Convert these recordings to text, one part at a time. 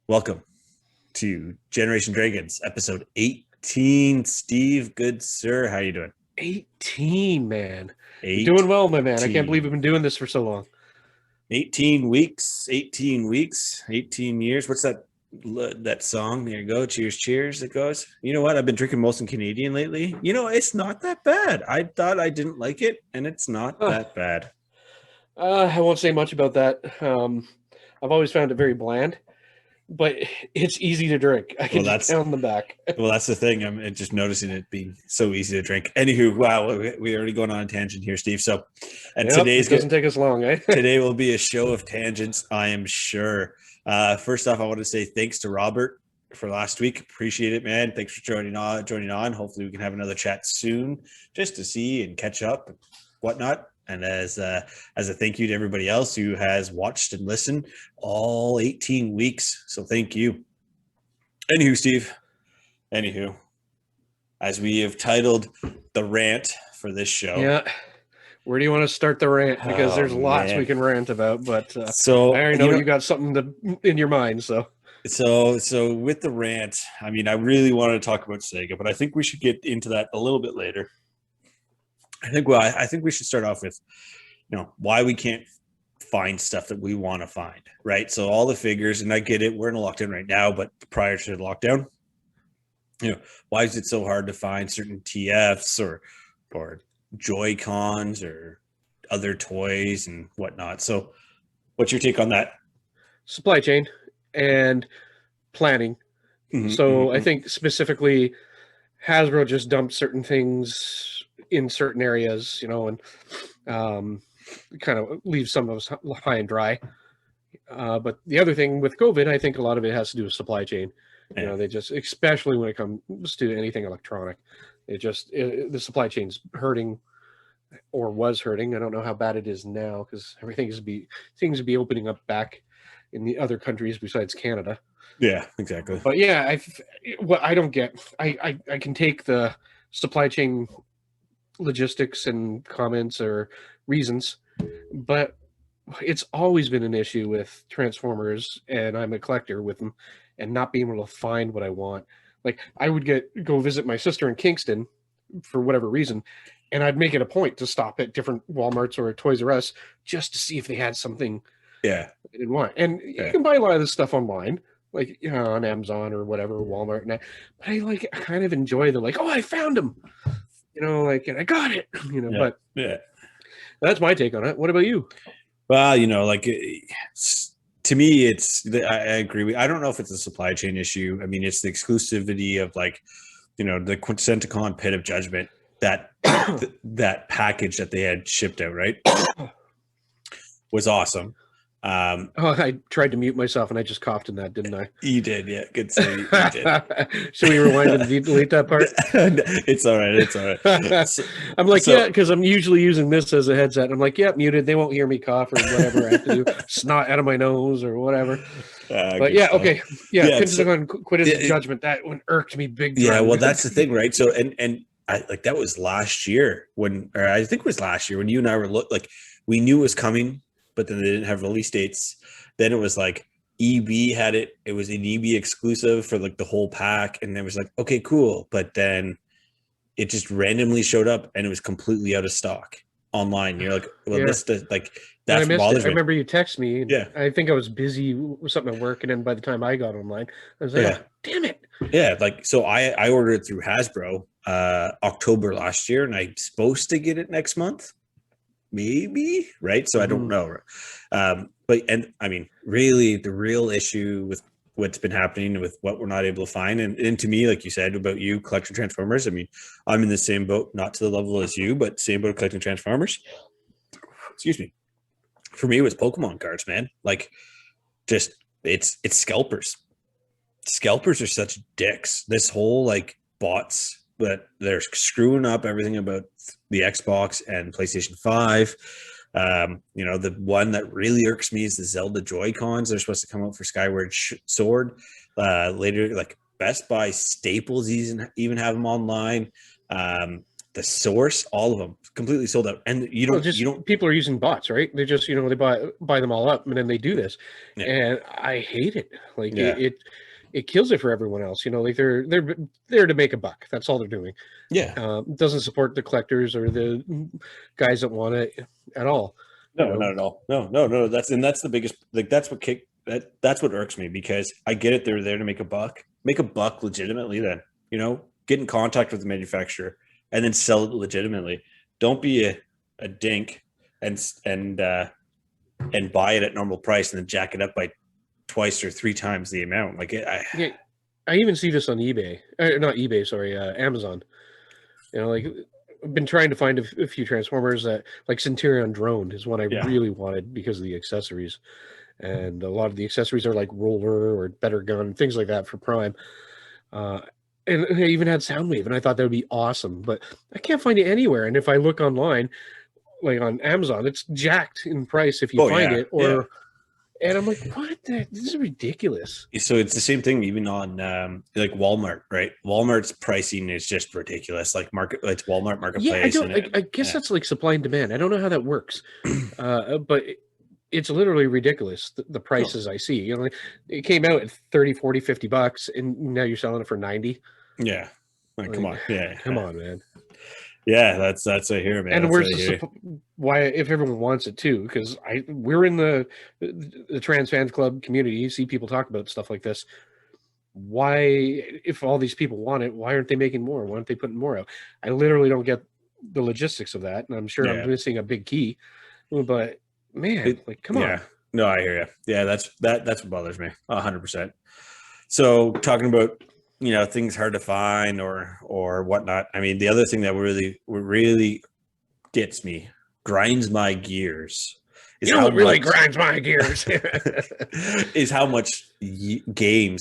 Welcome to Generation Dragons, episode 18. Steve, good sir, how you doing? 18, man. You're doing well, my man. I can't believe we've 18. been doing this for so long. 18 weeks, 18 weeks, 18 years. What's that song? There you go. Cheers, cheers. It goes. You know what? I've been drinking Molson Canadian lately. You know, it's not that bad. I thought I didn't like it, and it's not Uh, that bad. I won't say much about that. I've always found it very bland, but it's easy to drink. I can Well, just that's pound them back. well, that's the thing. I'm just noticing it being so easy to drink. Anywho, wow, we're already going on a tangent here, Steve. So, and Yep, it doesn't take us long, eh? today will be a show of tangents, I am sure. First off, I want to say thanks to Robert for last week. Appreciate it, man. Thanks for joining on. Hopefully, we can have another chat soon, just to see and catch up, and whatnot. And as a thank you to everybody else who has watched and listened all 18 weeks. So thank you. Anywho, Steve. Anywho, as we have titled the rant for this show. Yeah. Where do you want to start the rant? Because there's lots we can rant about, but so I already know you got something in your mind. So with the rant, I mean, I really wanted to talk about Sega, but I think we should get into that a little bit later. I think we should start off with, why we can't find stuff that we want to find, right? So all the figures, and I get it, we're in a lockdown right now, but prior to the lockdown, why is it so hard to find certain TFs or Joy-Cons or other toys and whatnot? So what's your take on that? supply chain and planning. I think specifically Hasbro just dumped certain things in certain areas, and kind of leave some of us high and dry. But the other thing with COVID, I think a lot of it has to do with supply chain. Yeah. They just, especially when it comes to anything electronic, the supply chain's hurting or was hurting. I don't know how bad it is now because everything seems to be opening up back in the other countries besides Canada. Yeah, exactly. But yeah, what I don't get, I can take the supply chain logistics and comments or reasons, but it's always been an issue with Transformers, and I'm a collector with them, and not being able to find what I want. Like I would go visit my sister in Kingston for whatever reason, and I'd make it a point to stop at different Walmarts or Toys R Us just to see if they had something Yeah. I didn't want. And you can buy a lot of this stuff online, like on Amazon or whatever, Walmart. But I kind of enjoy the oh, I found them, and I got it, Yeah. But yeah, that's my take on it. What about you? well, to me, I agree. I don't know if it's a supply chain issue. I mean, it's the exclusivity of the Quintessentacon Pit of Judgment, that that package that they had shipped out, right, was awesome. I tried to mute myself and I just coughed in that, didn't I? You did, yeah. Good save. You did. Should we rewind and delete that part? It's all right. It's all right. I'm yeah, because I'm usually using this as a headset. I'm like, yeah, muted. They won't hear me cough or whatever I have to do. Snot out of my nose or whatever. But yeah, stuff. Okay. Yeah, quit his judgment. That one irked me big time. Yeah, well, that's the thing, right? So, and I that was last year I think it was last year when you and I were we knew it was coming, but then they didn't have release dates. Then it was EB had it. It was an EB exclusive for the whole pack. And then it was okay, cool. But then it just randomly showed up and it was completely out of stock online. You're well, yeah. that's I missed it. I remember you text me. Yeah. I think I was busy with something at work. And then by the time I got online, I was like, yeah. Oh, damn it. Yeah. So I ordered it through Hasbro October last year, and I'm supposed to get it next month. Maybe, right? So I don't know. But I mean, really the real issue with what's been happening with what we're not able to find, and to me, like you said about you collecting Transformers, I mean, I'm in the same boat, not to the level as you, but same boat collecting Transformers. Excuse me. For me, it was Pokemon cards, man. It's scalpers. Scalpers are such dicks. This whole bots, but they're screwing up everything about the Xbox and PlayStation 5. The one that really irks me is the Zelda Joy-Cons. They're supposed to come out for Skyward Sword later. Best Buy, Staples even have them online. the source, all of them completely sold out. And you don't people are using bots, right? They just, they buy them all up and then they do this. Yeah. And I hate it. Like Yeah. it kills it for everyone else. Like they're there to make a buck. That's all they're doing. Yeah. Doesn't support the collectors or the guys that want it at all. No, not at all. No. That's the biggest, like, that's what irks me, because I get it. They're there to make a buck legitimately, then, get in contact with the manufacturer and then sell it legitimately. Don't be a dink and buy it at normal price and then jack it up by twice or three times the amount. Like I even see this on eBay, not eBay, sorry, Amazon. Like, I've been trying to find a few Transformers that, like, Centurion Drone is one I really wanted because of the accessories, and a lot of the accessories are like roller or better gun, things like that for Prime. And they even had Soundwave, and I thought that would be awesome, but I can't find it anywhere. And if I look online, like on Amazon, it's jacked in price if you find it, or. And I'm like, what? This is ridiculous. So it's the same thing even on like Walmart, right? Walmart's pricing is just ridiculous. Like it's Walmart Marketplace. Yeah, I guess that's like supply and demand. I don't know how that works, but it's literally ridiculous, the prices I see. It came out at 30, 40, 50 bucks, and now you're selling it for 90. Yeah. Like, come on. Yeah. Come on, man. Yeah, that's I hear, man. And where's why, if everyone wants it too? Because we're in the trans fans club community. You see people talk about stuff like this. Why, if all these people want it, why aren't they making more? Why aren't they putting more out? I literally don't get the logistics of that, and I'm sure I'm missing a big key. But man, come on. No, I hear you. Yeah, that's what bothers me 100%. So talking about things hard to find or whatnot. I mean, the other thing that really gets me, grinds my gears. Grinds my gears is how much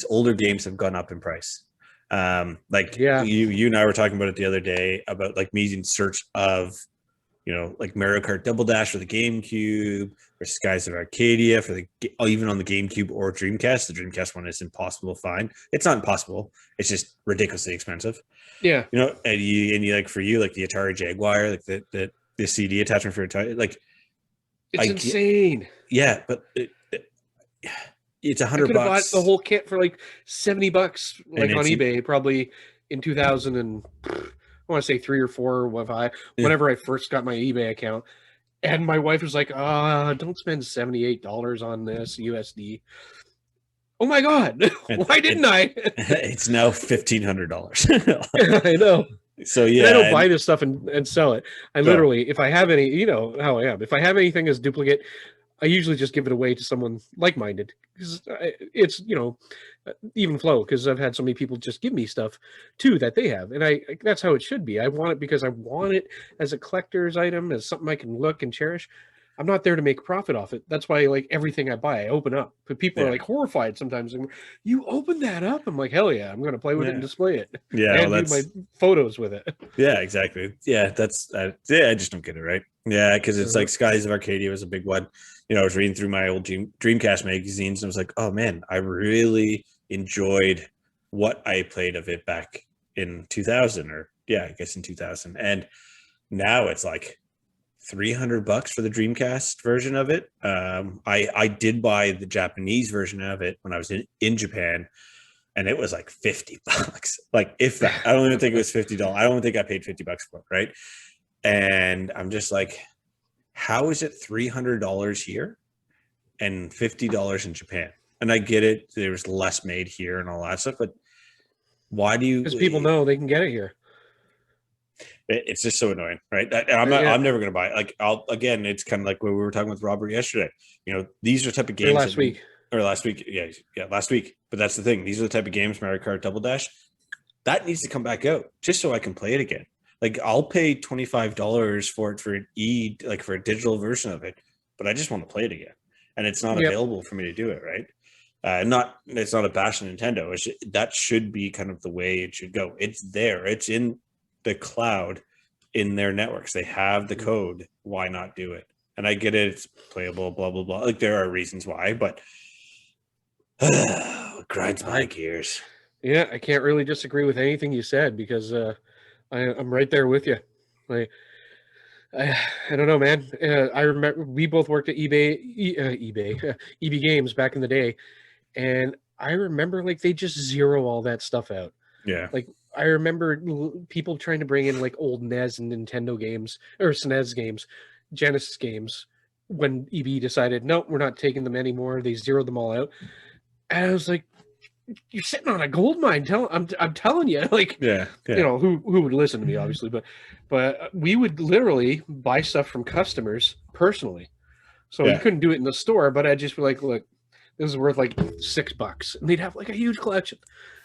older games have gone up in price. You and I were talking about it the other day about, like, me using search of, like Mario Kart Double Dash for the GameCube, or Skies of Arcadia for even on the GameCube or Dreamcast. The Dreamcast one is impossible to find. It's not impossible. It's just ridiculously expensive. Yeah. And you like, for you, like the Atari Jaguar, like the CD attachment for Atari, like, it's insane. Yeah, but it's $100. Bought the whole kit for like $70, like on eBay, probably in 2000 and I want to say 3 or 4 or 5, whenever I first got my eBay account. And my wife was like, don't spend $78 on this USD. Oh my God. Why didn't I? It's now $1,500. I know. So yeah, and I don't buy this stuff and sell it. I literally, if I have any, you know how I am. If I have anything as duplicate, I usually just give it away to someone like-minded, because it's, even flow, because I've had so many people just give me stuff too that they have, and that's how it should be. I want it because I want it as a collector's item, as something I can look and cherish. I'm not there to make profit off it. That's why, like, everything I buy, I open up. But people are like horrified sometimes. You open that up? I'm like, hell yeah! I'm going to play with it and display it. Yeah, and do my photos with it. Yeah, exactly. Yeah, I just don't get it, right? Yeah, because it's like Skies of Arcadia was a big one. I was reading through my old Dreamcast magazines, and I was like, oh man, I really enjoyed what I played of it back in 2000, I guess in 2000, and now it's like $300 for the Dreamcast version of it. I did buy the Japanese version of it when I was in Japan, and it was like $50, like, if that. I don't even think it was $50. I don't think I paid $50 for it, right? And I'm just like, how is it $300 here and $50 in Japan? And I get it, there's less made here and all that stuff, but why do you? Because people know they can get it here. It's just so annoying, right? I'm never going to buy it. Like, it's kind of like what we were talking with Robert yesterday. These are the type of games. Last week. Yeah, last week. But that's the thing. These are the type of games, Mario Kart Double Dash, that needs to come back out just so I can play it again. Like, I'll pay $25 for it for a digital version of it, but I just want to play it again, and it's not available for me to do it, right? It's not a bash on Nintendo. That should be kind of the way it should go. It's there. It's in the cloud, in their networks. They have the code. Why not do it? And I get it. It's playable, blah, blah, blah. Like, there are reasons why, but it grinds my gears. Yeah, I can't really disagree with anything you said, because I'm right there with you. Like, I don't know, man. I remember we both worked at EB Games back in the day, and I remember like they just zero all that stuff out. Yeah. Like I remember people trying to bring in like old NES and Nintendo games or SNES games, Genesis games. When EB decided, no, we're not taking them anymore, they zeroed them all out. And I was like, "You're sitting on a gold mine." I'm telling you, like, Yeah. you Yeah. know, who would listen to me, obviously, but we would literally buy stuff from customers personally. So you Yeah. couldn't do it in the store, but I'd just be like, look, this is worth like $6, and they'd have like a huge collection,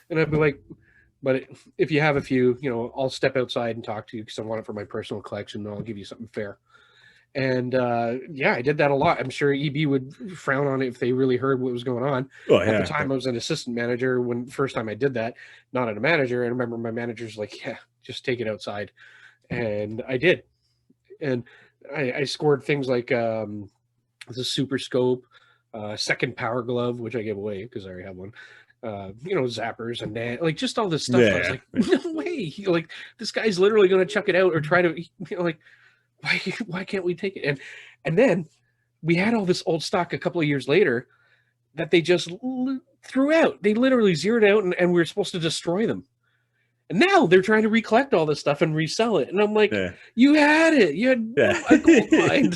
and I'd be like, but if you have a few, you know, I'll step outside and talk to you because I want it for my personal collection, and I'll give you something fair. And yeah, I did that a lot. I'm sure EB would frown on it if they really heard what was going on. Oh At the yeah. time, I was an assistant manager when first time I did that, not a manager. I remember my manager's like, "Yeah, just take it outside," and I did. And I scored things like the Super Scope, second Power Glove, which I gave away because I already have one. You know, zappers and like just all this stuff. I was Yeah. like, no way! Like this guy's literally going to chuck it out or try to, you know, like why can't we take it? And then we had all this old stock a couple of years later that they just threw out. They literally zeroed out, and we were supposed to destroy them. And now they're trying to recollect all this stuff and resell it. And I'm like, Yeah. you had it. You had Yeah. a gold mine.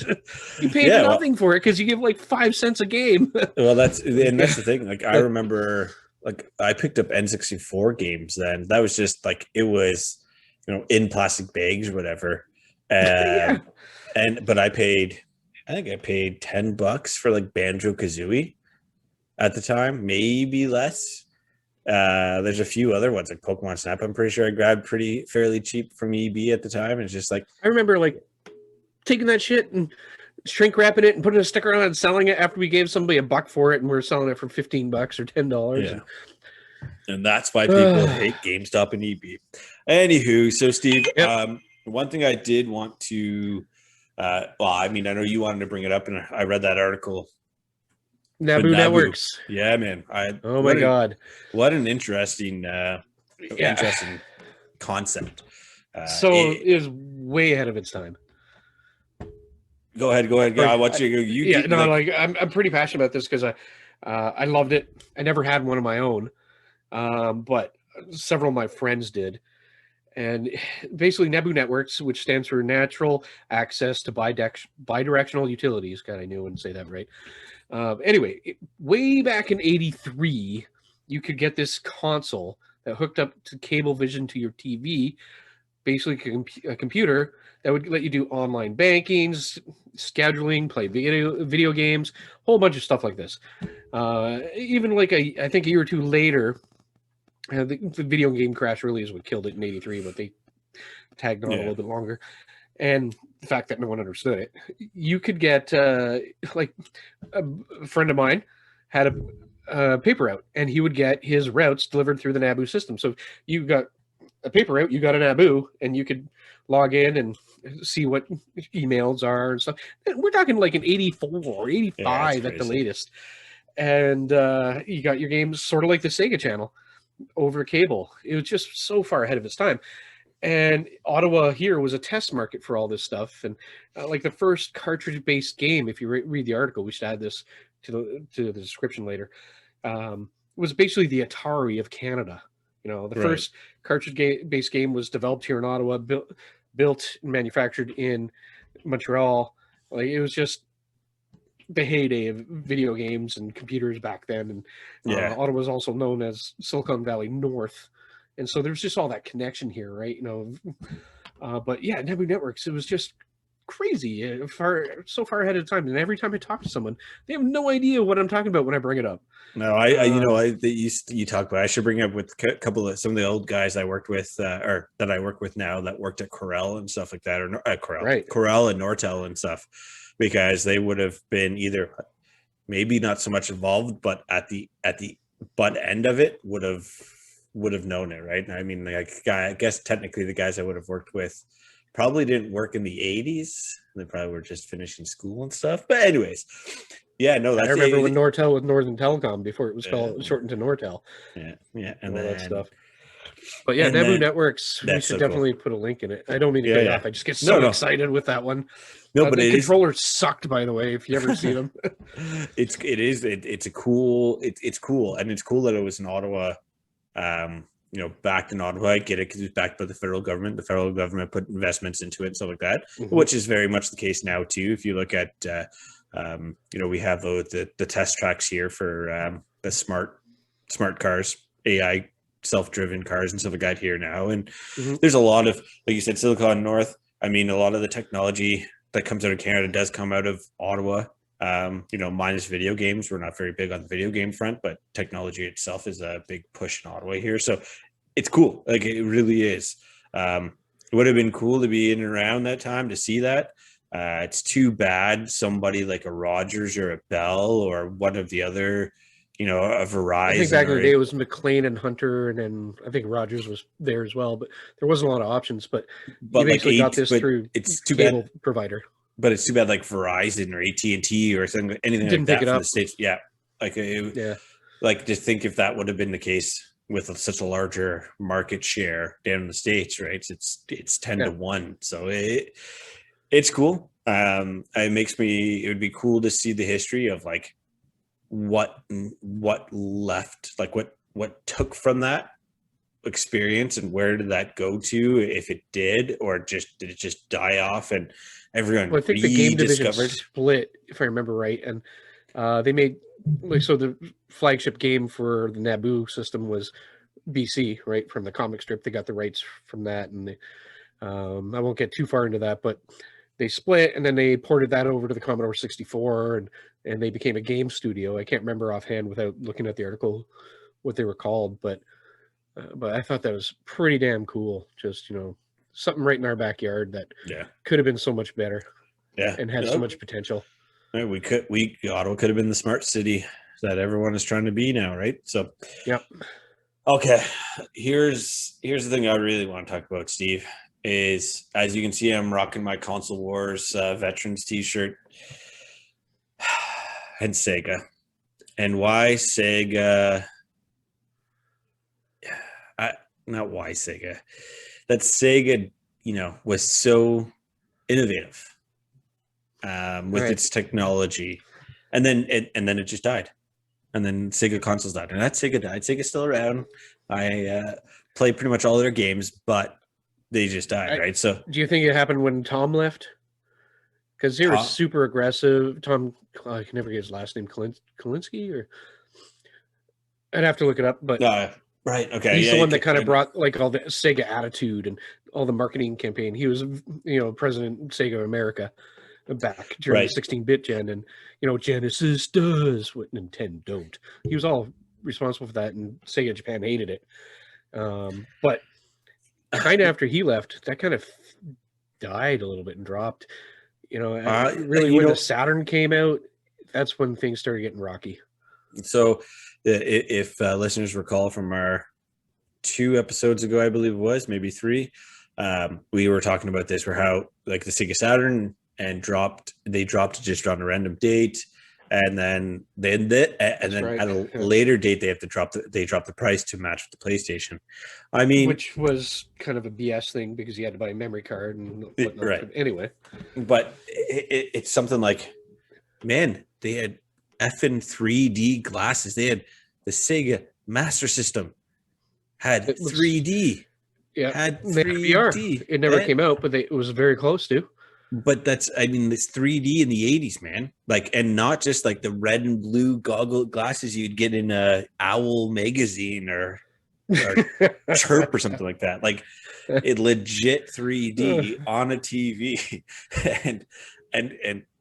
You paid Yeah. nothing for it because you give like 5 cents a game. Well, that's the thing. Like I remember, like I picked up N64 games then. That was just like it was, you know, in plastic bags or whatever. Yeah. But I think I paid $10 for like Banjo Kazooie at the time, maybe less. There's a few other ones like Pokemon Snap. I'm pretty sure I grabbed fairly cheap from EB at the time. It's just like I remember like taking that shit and shrink wrapping it and putting a sticker on it and selling it after we gave somebody $1 for it, and we're selling it for $15 or $10. yeah. And that's why people hate GameStop and EB. Anywho, so Steve, Yep. one thing I did want to, well, I mean, I know you wanted to bring it up, and I read that article. Nabu Networks. Yeah, man. Oh my God. What an interesting, interesting concept. So it is way ahead of its time. Go ahead. I want you. I'm pretty passionate about this because I loved it. I never had one of my own, but several of my friends did. And basically, Nabu Networks, which stands for Natural Access to Bidirectional Utilities. God, I knew I wouldn't say that right. Anyway, way back in '83, you could get this console that hooked up to Cablevision to your TV, basically a computer that would let you do online banking, scheduling, play video games, a whole bunch of stuff like this. Even like I think a year or two later, the video game crash really is what killed it in '83, but they tagged on a little bit longer. And the fact that no one understood it, you could get like a friend of mine had a paper route, and he would get his routes delivered through the Nabu system. So you got a paper route, you got a Nabu, and you could log in and see what emails are and stuff. We're talking like an '84 or '85 at the latest. And you got your games sort of like the Sega channel over cable. It was just so far ahead of its time. And Ottawa here was a test market for all this stuff. And like the first cartridge-based game, if you read the article, we should add this to the description later, was basically the Atari of Canada. You know, the first cartridge-based game was developed here in Ottawa, built and manufactured in Montreal. Like it was just the heyday of video games and computers back then. And Ottawa was also known as Silicon Valley North. And so there's just all that connection here, right? You know, but yeah, Nabu Networks, it was just crazy, so far ahead of time. And every time I talk to someone, they have no idea what I'm talking about when I bring it up. No, you talk about. I should bring up with a couple of some of the old guys I worked with, or that I work with now, that worked at Corel and stuff like that, or Corel and Nortel and stuff, because they would have been either maybe not so much involved, but at the butt end of it would have known it, right? I mean, like, I guess technically the guys I would have worked with probably didn't work in the 80s. They probably were just finishing school and stuff. But anyways, yeah, no, that's I remember when Nortel was Northern Telecom before it was called shortened to Nortel. Yeah, and all then that stuff. But yeah, And Nabu then Networks, we that's should so cool. definitely put a link in it. I don't mean to Yeah, cut you yeah. off. I just get No, so no. excited with that one. No, but The it is. controller sucked, by the way, if you ever see them. It's a cool. It's cool, and it's cool that it was in Ottawa. Backed in Ottawa. I get it because it was backed by the federal government. The federal government put investments into it and stuff like that, which is very much the case now too. If you look at, we have the test tracks here for the smart cars, AI self-driven cars and stuff like that here now. And there's a lot of, like you said, Silicon North. I mean, a lot of the technology that comes out of Canada does come out of Ottawa. Minus video games. We're not very big on the video game front, but technology itself is a big push in Ottawa here. So it's cool. Like, it really is. It would have been cool to be in and around that time to see that. It's too bad somebody like a Rogers or a Bell or one of the other, a Verizon. I think back in the day it was McLean and Hunter, and then I think Rogers was there as well, but there wasn't a lot of options. But you basically got this through it's too cable bad provider. But it's too bad, like Verizon or AT&T or something, anything Didn't like pick that it from up. the States. Yeah. Like, to think if that would have been the case with such a larger market share down in the States, right? It's 10-1. So it's cool. It would be cool to see the history of like what left, like what took from that experience and where did that go to, if it did, or did it just die off and everyone I think the game division split, if I remember right, and they made the flagship game for the Nabu system was BC, right, from the comic strip. They got the rights from that, and I won't get too far into that, but they split and then they ported that over to the Commodore 64, and they became a game studio. I can't remember offhand without looking at the article what they were called, but I thought that was pretty damn cool. Just, something right in our backyard that could have been so much better. Yeah. And had so much potential. Right, Ottawa could have been the smart city that everyone is trying to be now, right? So, yep. Okay. Here's the thing I really want to talk about, Steve, is, as you can see, I'm rocking my Console Wars Veterans t-shirt and Sega. And why Sega... not why Sega. That Sega, was so innovative with its technology, and then it just died, and then Sega consoles died, and that Sega died. Sega's still around. I play pretty much all their games, but they just died, right? So, do you think it happened when Tom left? Because they were super aggressive. Tom, I can never get his last name, Kalinsky, or I'd have to look it up, but. Right. Okay. He's the one that kind of brought like all the Sega attitude and all the marketing campaign. He was, president of Sega America back during the 16-bit gen, and Genesis does what Nintendo don't. He was all responsible for that, and Sega Japan hated it. But kind of after he left, that kind of died a little bit and dropped. Really when the Saturn came out, that's when things started getting rocky. So, if listeners recall from our 2 episodes ago, I believe it was, maybe 3, we were talking about this, where how like the Sega Saturn dropped just on a random date, and then at a later date they dropped the price to match with the PlayStation. I mean, which was kind of a BS thing because you had to buy a memory card and whatnot. Right. Anyway, but it's something like, man, they had effing 3D glasses. They had the Sega Master System had 3D. Yeah, had 3D. VR. It never came out, but it was very close to. But this 3D in the 80s, man. Like, and not just like the red and blue glasses you'd get in a Owl magazine or Chirp or something like that. Like, it legit 3D on a TV, and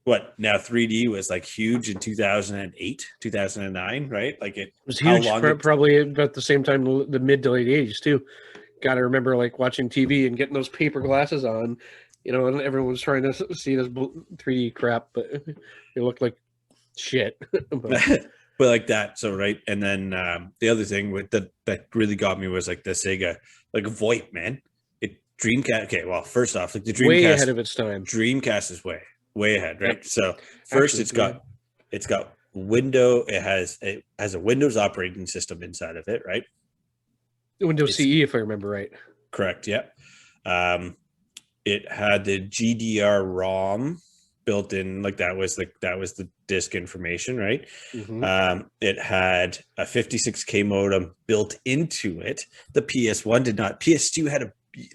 what now 3D was like huge in 2008, 2009, right? Like, it was huge probably about the same time, the mid to late 80s too. Got to remember like watching TV and getting those paper glasses on, and everyone was trying to see this 3D crap, but it looked like shit. But like that. So, right. And then the other thing with that really got me was like the Sega, like VoIP, man. Dreamcast. Okay. Well, first off, like the Dreamcast, way ahead of its time. Dreamcast is way ahead. Right. Yep. So first, it's got it has a Windows operating system inside of it, right? Windows CE, if I remember right. Correct. Yeah. It had the GDR-ROM built in, like that was the disk information, right? It had a 56K modem built into it. The PS1 did not. PS2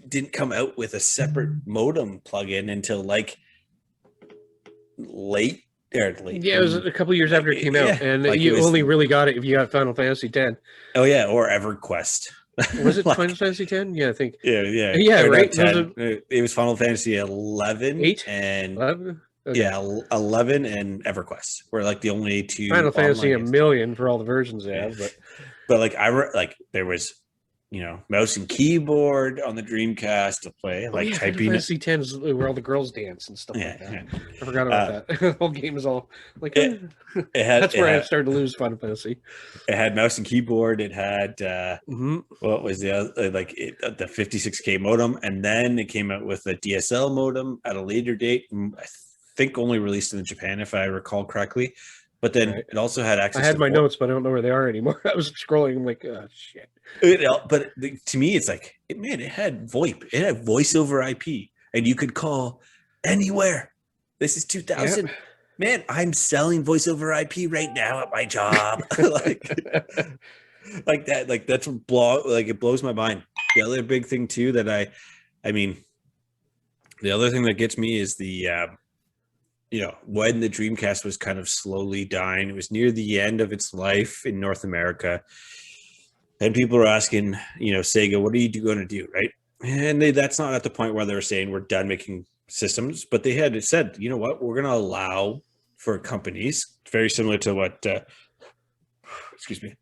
didn't come out with a separate modem plug-in until like late. Yeah, it was a couple years after it came out, and like you only really got it if you got Final Fantasy X. Oh yeah, or EverQuest. Was it Final Fantasy X? Yeah, I think. Yeah, right. 10. It was Final Fantasy 11, 8 and 11? Okay. Yeah, 11 and EverQuest were like the only two. Final Fantasy a million for all the versions they have, but like there was, mouse and keyboard on the Dreamcast to play, like Final Fantasy X is where all the girls dance and stuff like that. I forgot about that. The whole game is all like that's where I started to lose Final Fantasy. It had mouse and keyboard. It had what was the other, the 56K modem, and then it came out with a DSL modem at a later date. I think only released in Japan, if I recall correctly. But then it also had access. I had my notes, but I don't know where they are anymore. I was scrolling. I'm like, oh shit. But to me, it's like, man, it had VoIP. It had voice over IP, and you could call anywhere. This is 2000. Yep. Man, I'm selling voice over IP right now at my job. like that. Like that's it blows my mind. The other big thing too that I mean, the other thing that gets me is the when the Dreamcast was kind of slowly dying, it was near the end of its life in North America. And people are asking, Sega, what are you going to do, right? And that's not at the point where they're saying we're done making systems, but they had said, you know what, we're going to allow for companies, very similar to what, the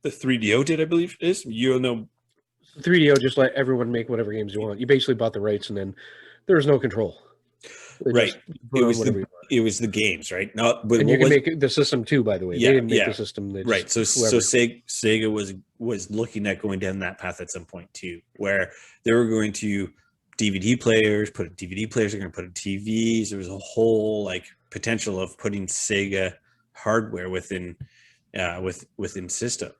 3DO did, I believe it is. 3DO just let everyone make whatever games you want. You basically bought the rights, and then there was no control. Right. It was the games, right? And you can make the system too, by the way. Yeah, they didn't make the system. Right. So Sega was looking at going down that path at some point too, where they were going to DVD players, they're going to put in TVs. There was a whole potential of putting Sega hardware within system,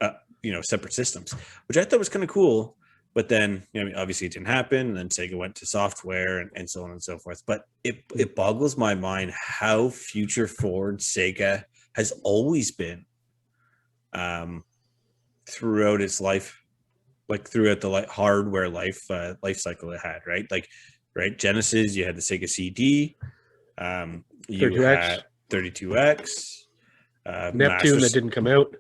separate systems, which I thought was kind of cool. But then, obviously it didn't happen. And then Sega went to software and so on and so forth. But it boggles my mind how future forward Sega has always been throughout its life, throughout the hardware life cycle it had, right? Genesis, you had the Sega CD, you 32X. had 32X, Neptune that didn't come out.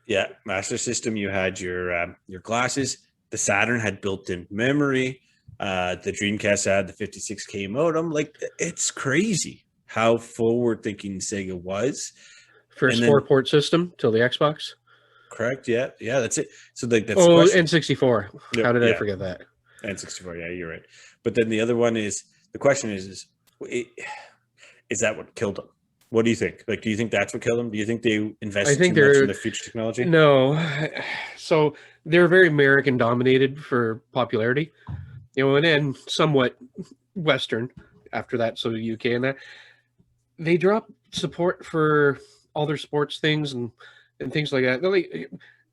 Yeah, Master System, you had your glasses. The Saturn had built-in memory. The Dreamcast had the 56K modem. It's crazy how forward-thinking Sega was. First 4-port system till the Xbox. Correct. Yeah, that's it. So that's N64. How did I forget that? N64. Yeah, you're right. But then the other one is the question is that what killed them? What do you think? Do you think that's what killed them? Do you think they invested too much in the future technology? No. So they're very American dominated for popularity, and then somewhat Western after that. So UK and that they dropped support for all their sports things and things like that.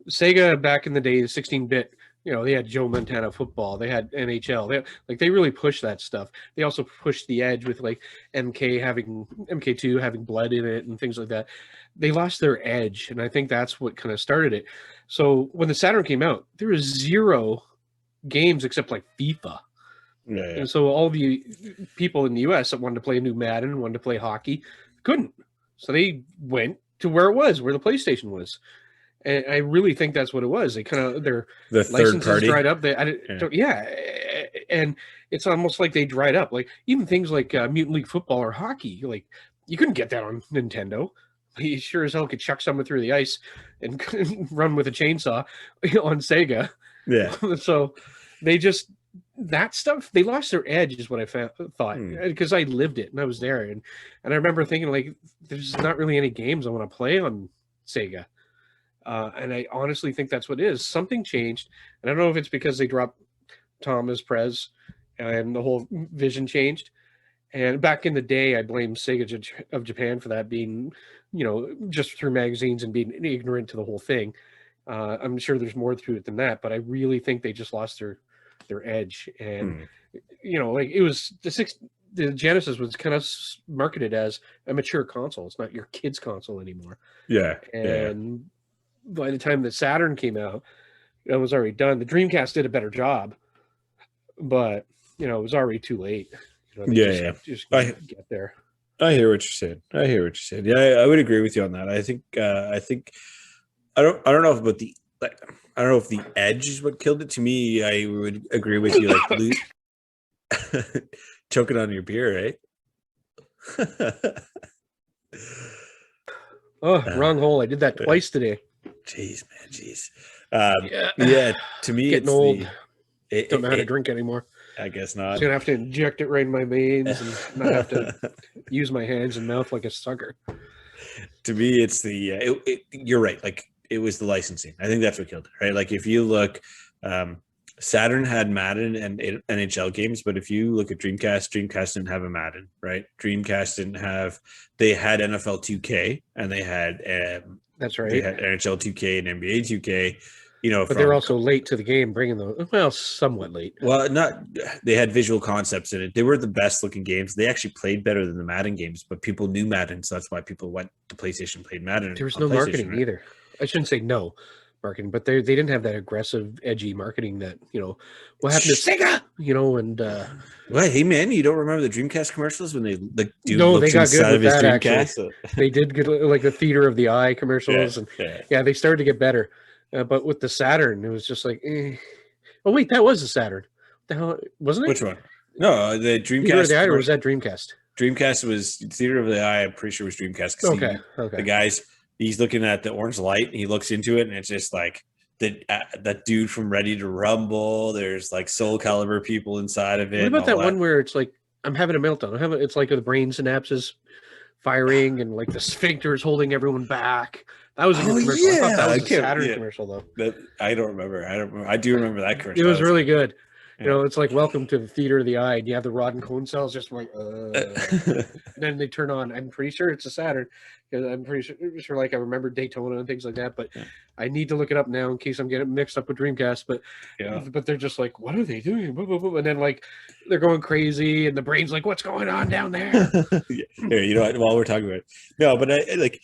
Sega back in the day, 16-bit. They had Joe Montana football. They had NHL. They really pushed that stuff. They also pushed the edge with MK2 having blood in it and things like that. They lost their edge, and I think that's what kind of started it. So when the Saturn came out, there was 0 games except FIFA. Yeah. And so all the people in the US that wanted to play a new Madden, wanted to play hockey, couldn't. So they went to where the PlayStation was. And I really think that's what it was. They kind of the licenses dried up. And it's almost like they dried up. Even things like Mutant League Football or hockey, you couldn't get that on Nintendo. You sure as hell could chuck someone through the ice and run with a chainsaw on Sega. Yeah. So that stuff, they lost their edge is what I thought, because I lived it and I was there. And I remember thinking there's not really any games I want to play on Sega. And I honestly think that's what it is. Something changed. And I don't know if it's because they dropped Tom as Prez and the whole vision changed. And back in the day, I blame Sega of Japan for that, being, just through magazines and being ignorant to the whole thing. I'm sure there's more to it than that, but I really think they just lost their edge. And like it was the Genesis was kind of marketed as a mature console. It's not your kid's console anymore. Yeah. And by the time the Saturn came out, it was already done. The Dreamcast did a better job, but it was already too late. Just get there. I hear what you're saying. Yeah, I would agree with you on that. I think I don't know about the I don't know if the edge is what killed it. To me, I would agree with you. Like choking on your beer, right? Wrong hole. I did that twice today. Jeez, man, jeez. Yeah, to me, getting it's old. Don't know how to drink anymore. I guess not. I'm gonna have to inject it right in my veins and not have to use my hands and mouth like a sucker. To me, it's the you're right. Like it was the licensing. I think that's what killed it, right? Like if you look, Saturn had Madden and NHL games, but if you look at Dreamcast didn't have a Madden, right? Dreamcast didn't have. They had NFL 2K and they had. That's right. They had NHL 2K and NBA 2K. But they're also late to the game, bringing those. Well, somewhat late. Well, not. They had visual concepts in it. They were the best looking games. They actually played better than the Madden games, but people knew Madden, so that's why people went to PlayStation, played Madden. There was no marketing either. I shouldn't say no marketing, but they didn't have that aggressive, edgy marketing that what happened to Sega, and. Well, hey man, you don't remember the Dreamcast commercials when they they got good with that. Actually, they did get like the theater of the eye commercials, they started to get better. But with the Saturn, it was just like, oh wait, that was the Saturn. The hell wasn't it? Which one? No, the Dreamcast. Theater of the Eye, or was that Dreamcast? Dreamcast was Theater of the Eye. I'm pretty sure it was Dreamcast. Okay. The guys, he's looking at the orange light, and he looks into it, and it's just like that dude from Ready to Rumble. There's like Soul Calibur people inside of it. What about that one where it's like I'm having a meltdown? It's like the brain synapses firing, and like the sphincter is holding everyone back. That was a good commercial. Yeah. I thought that was a Saturn commercial, though. I don't remember. I do remember that commercial. It was really good. It's like welcome to the theater of the eye, and you have the rod and cone cells just like, and then they turn on. I'm pretty sure it's a Saturn, because I'm pretty sure like I remember Daytona and things like that. But I need to look it up now in case I'm getting mixed up with Dreamcast. But they're just like, what are they doing? And then like they're going crazy, and the brain's like, what's going on down there? Here, what? While we're talking about it, no, but I like.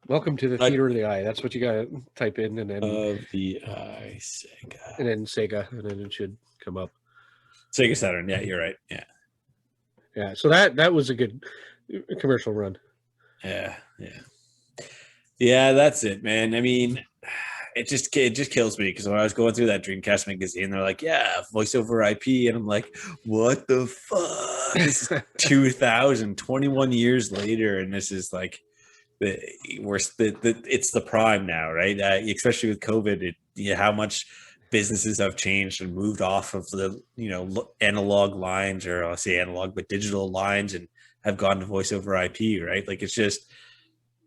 Welcome to the theater of the eye. That's what you gotta type in, and then of the eye Sega, and then Sega, and then it should come up. Sega Saturn. Yeah, you're right. Yeah. So that was a good commercial run. Yeah. That's it, man. I mean, it just kills me because when I was going through that Dreamcast magazine, they're like, yeah, voice over IP, and I'm like, what the fuck? This is 2021 years later, and this is like. It's the prime now, right? Especially with COVID, how much businesses have changed and moved off of the analog lines, or I'll say analog but digital lines, and have gone to voice over IP, right? Like it's just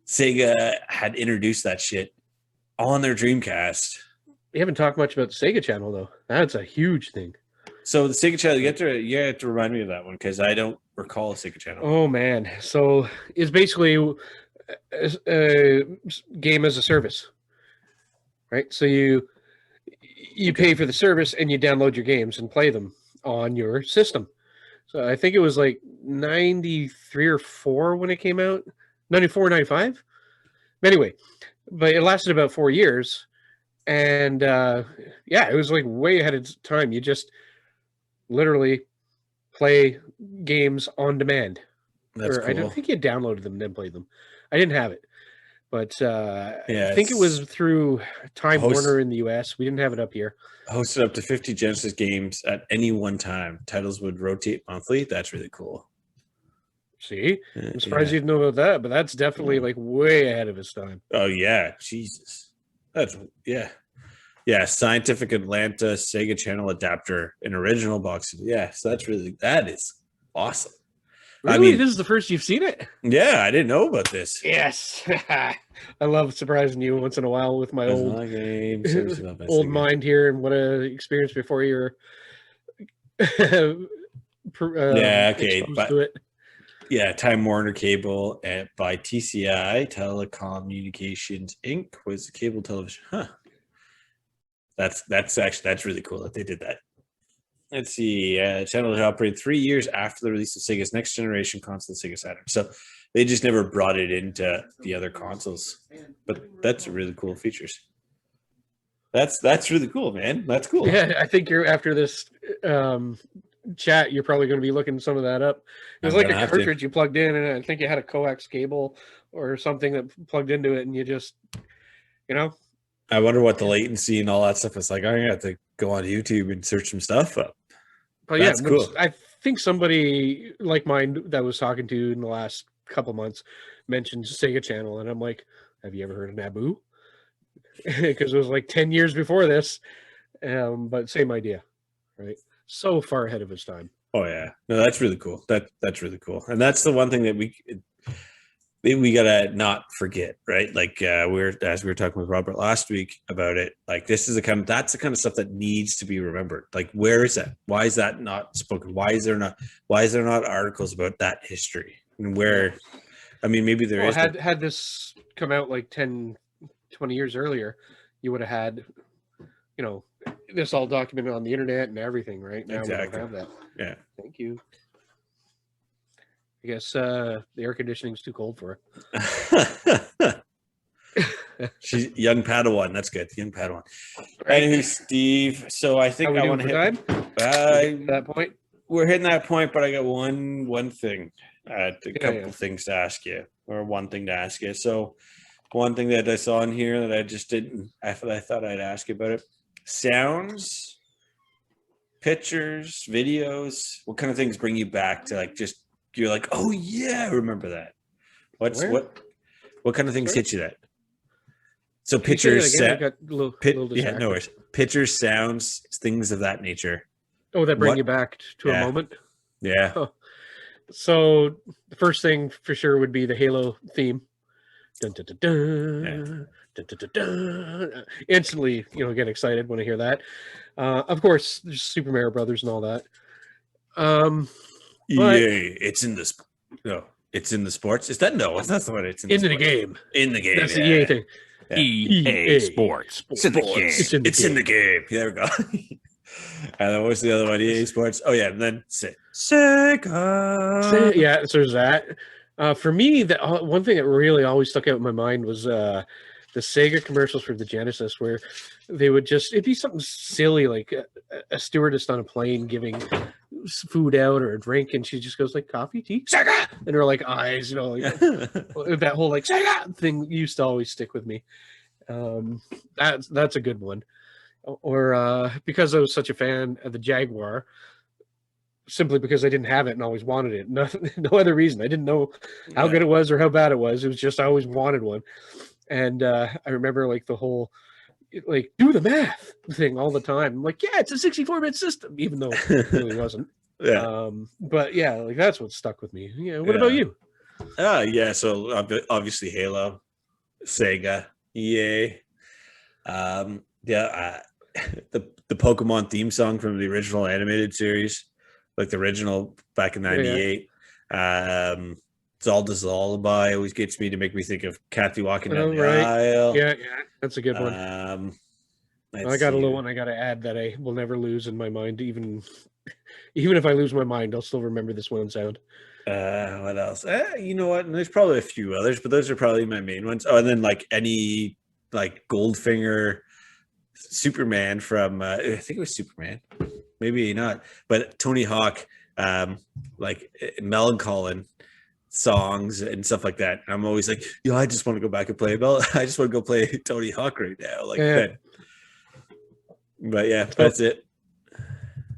Sega had introduced that shit on their Dreamcast. We haven't talked much about the Sega channel though. That's a huge thing. So the Sega channel, you have to remind me of that one because I don't recall a Sega channel. Oh man, so it's basically a game as a service, right? So you pay for the service and you download your games and play them on your system. So I think it was like 93 or 4 when it came out, 94, 95. Anyway, but it lasted about 4 years, and it was like way ahead of its time. You just literally play games on demand. That's cool. I don't think you downloaded them and then played them. I didn't have it, but I think it was through Time Warner in the US. We didn't have it up here. Hosted up to 50 Genesis games at any one time. Titles would rotate monthly. That's really cool. See, I'm surprised you didn't know about that, but that's definitely like way ahead of its time. Oh yeah, Jesus, that's Scientific Atlanta Sega Channel adapter, an original box. Yeah, so that is awesome. Really? I mean, this is the first you've seen it? Yeah, I didn't know about this. Yes. I love surprising you once in a while with my old mind here and what I experienced before you're Yeah, okay, exposed to it. yeah, Time Warner Cable by TCI Telecommunications Inc. was cable television. Huh. That's really cool that they did that. Let's see. Channel operated 3 years after the release of Sega's next generation console, Sega Saturn. So they just never brought it into the other consoles. But that's really cool features. That's really cool, man. That's cool. Yeah, I think you're after this chat. You're probably going to be looking some of that up. It was like a cartridge you plugged in, and I think you had a coax cable or something that plugged into it, and you just, you know. I wonder what the latency and all that stuff is like. I'm gonna have to go on YouTube and search some stuff up. But yeah, cool. I think somebody like mine that I was talking to in the last couple months mentioned Sega Channel, and I'm like, have you ever heard of Nabu? Because it was like 10 years before this, but same idea, right? So far ahead of its time. Oh yeah, no, that's really cool. That's really cool, and that's the one thing that we gotta not forget, right? Like as we were talking with Robert last week about it, like that's the kind of stuff that needs to be remembered. Like, where is that? Why is that not spoken? Why is there not articles about that history? And where, I mean, maybe there is. Had this come out like 10, 20 years earlier, you would have had, you know, this all documented on the internet and everything, right? Now exactly. We don't have that. Yeah. Thank you. I guess the air conditioning is too cold for her. She's young Padawan. That's good. Young Padawan. Right. Anyway, Steve. So I think I want to hit that point. We're hitting that point, but I got one thing, a couple things to ask you, or one thing to ask you. So one thing that I saw in here that I just didn't. I thought I'd ask you about it. Sounds, pictures, videos. What kind of things bring you back to like just? You're like, oh yeah, I remember that. What kind of things hit you that? So pictures, yeah, no worries. Pictures, sounds, things of that nature. Oh, that bring you back to a moment. Yeah. Oh. So the first thing for sure would be the Halo theme. Dun, dun, dun, dun, dun, dun, dun, dun. Instantly, get excited when I hear that. Of course, there's Super Mario Brothers and all that. It's in the it's in the sports. Is that no? It's not the one. It's in the game. In the game. That's the EA thing. Yeah. EA Sports. It's in the game. It's in the game. There we go. And then what's the other one? EA Sports. Oh yeah, and then Sega. Yeah, so there's that. For me, the one thing that really always stuck out in my mind was the Sega commercials for the Genesis, where they would it'd be something silly like a stewardess on a plane giving food out or a drink, and she just goes like, coffee, tea, Sega, and her like eyes, that whole like Sega thing used to always stick with me. That's a good one. Or because I was such a fan of the Jaguar, simply because I didn't have it and always wanted it. No other reason. I didn't know how good it was or how bad it was. It was just I always wanted one. And I remember like the whole like do the math thing all the time. I'm like, yeah, it's a 64-bit system, even though it really wasn't. Yeah. But yeah, like that's what stuck with me. Yeah. What about you? Yeah. So obviously Halo, Sega, EA. The Pokemon theme song from the original animated series, like the original back in '98. Zelda's Lullaby always gets me to make me think of Kathy walking down the aisle. Yeah, that's a good one. I got a little one I got to add that I will never lose in my mind. Even if I lose my mind, I'll still remember this one sound. What else? You know what? And there's probably a few others, but those are probably my main ones. Oh, and then like any like Goldfinger, Superman from I think it was Superman, maybe not, but Tony Hawk, like Melancholy songs and stuff like that. I'm always like, I just want to go back and play I just want to go play Tony Hawk right now, like that. But yeah, that's it.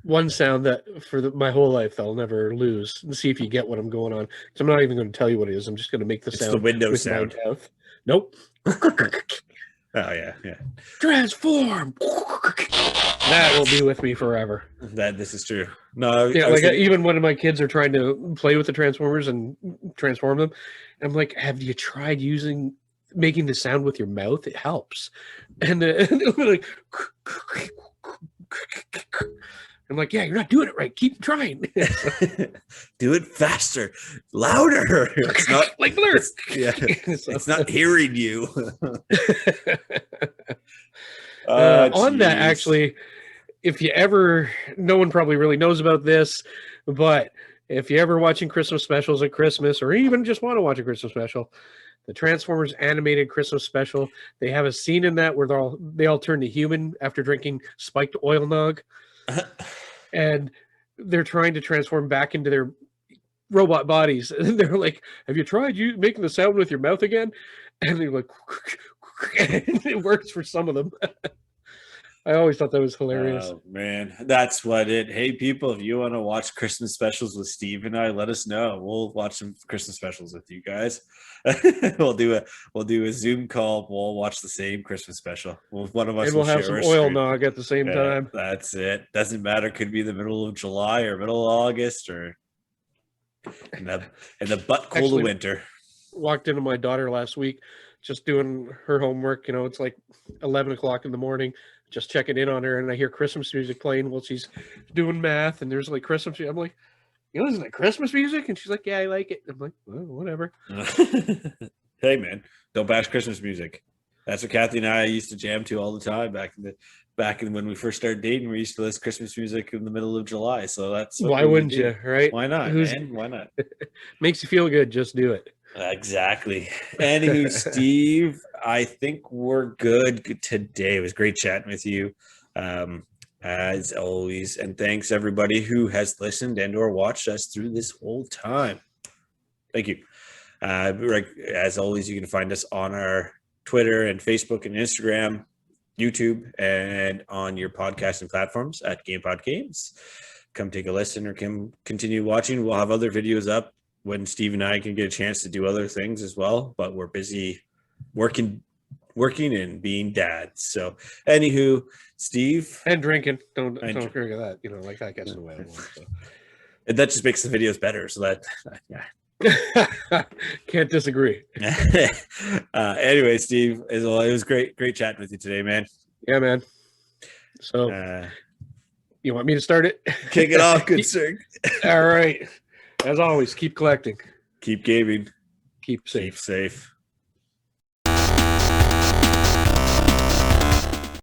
One sound that for my whole life I'll never lose. Let's see if you get what I'm going on. So I'm not even going to tell you what it is. I'm just going to make the sound. The Windows sound. Nope. Oh yeah. Transform. That will be with me forever. This is true. No, even when my kids are trying to play with the Transformers and transform them, I'm like, have you tried making the sound with your mouth? It helps. And they'll be like, I'm like, yeah, you're not doing it right. Keep trying. Do it faster, louder. It's not like blur. Yeah, it's not hearing you. On that, actually, if you ever, no one probably really knows about this, but if you ever watching Christmas specials at Christmas, or even just want to watch a Christmas special, the Transformers animated Christmas special, they have a scene in that where they all turn to human after drinking spiked oil nog, and they're trying to transform back into their robot bodies. And they're like, "Have you tried making the sound with your mouth again?" And they're like, and it works for some of them. I always thought that was hilarious. Oh man, that's what it. Hey people, if you want to watch Christmas specials with Steve and I, let us know. We'll watch some Christmas specials with you guys. we'll do a Zoom call. We'll watch the same Christmas special. One of us and we'll have some oil nog at the same time. That's it. Doesn't matter. Could be the middle of July or middle of August or in the butt cold of winter. Walked into my daughter last week, just doing her homework. It's like 11 o'clock in the morning. Just checking in on her, and I hear Christmas music playing while she's doing math, and there's like Christmas. I'm like, isn't that Christmas music? And she's like, yeah, I like it. I'm like, well, whatever. Hey man, don't bash Christmas music. That's what Kathy and I used to jam to all the time back in when we first started dating. We used to listen to Christmas music in the middle of July. So that's why wouldn't you, right? Why not, man? Why not? Makes you feel good. Just do it. Exactly. Anywho, Steve, I think we're good today. It was great chatting with you, as always. And thanks everybody who has listened and or watched us through this whole time. Thank you. As always, you can find us on our Twitter and Facebook and Instagram, YouTube, and on your podcasting platforms at Game.Bot Games. Come take a listen or continue watching. We'll have other videos up when Steve and I can get a chance to do other things as well, but we're busy working and being dads. So anywho, Steve. And drinking. Don't forget that. Like that gets in the way. So. And that just makes the videos better. So that, yeah. Can't disagree. Anyway, Steve, it was great chatting with you today, man. Yeah, man. So you want me to start it? Kick it off, good sir. All right. As always, keep collecting. Keep gaming. Keep safe. Keep safe.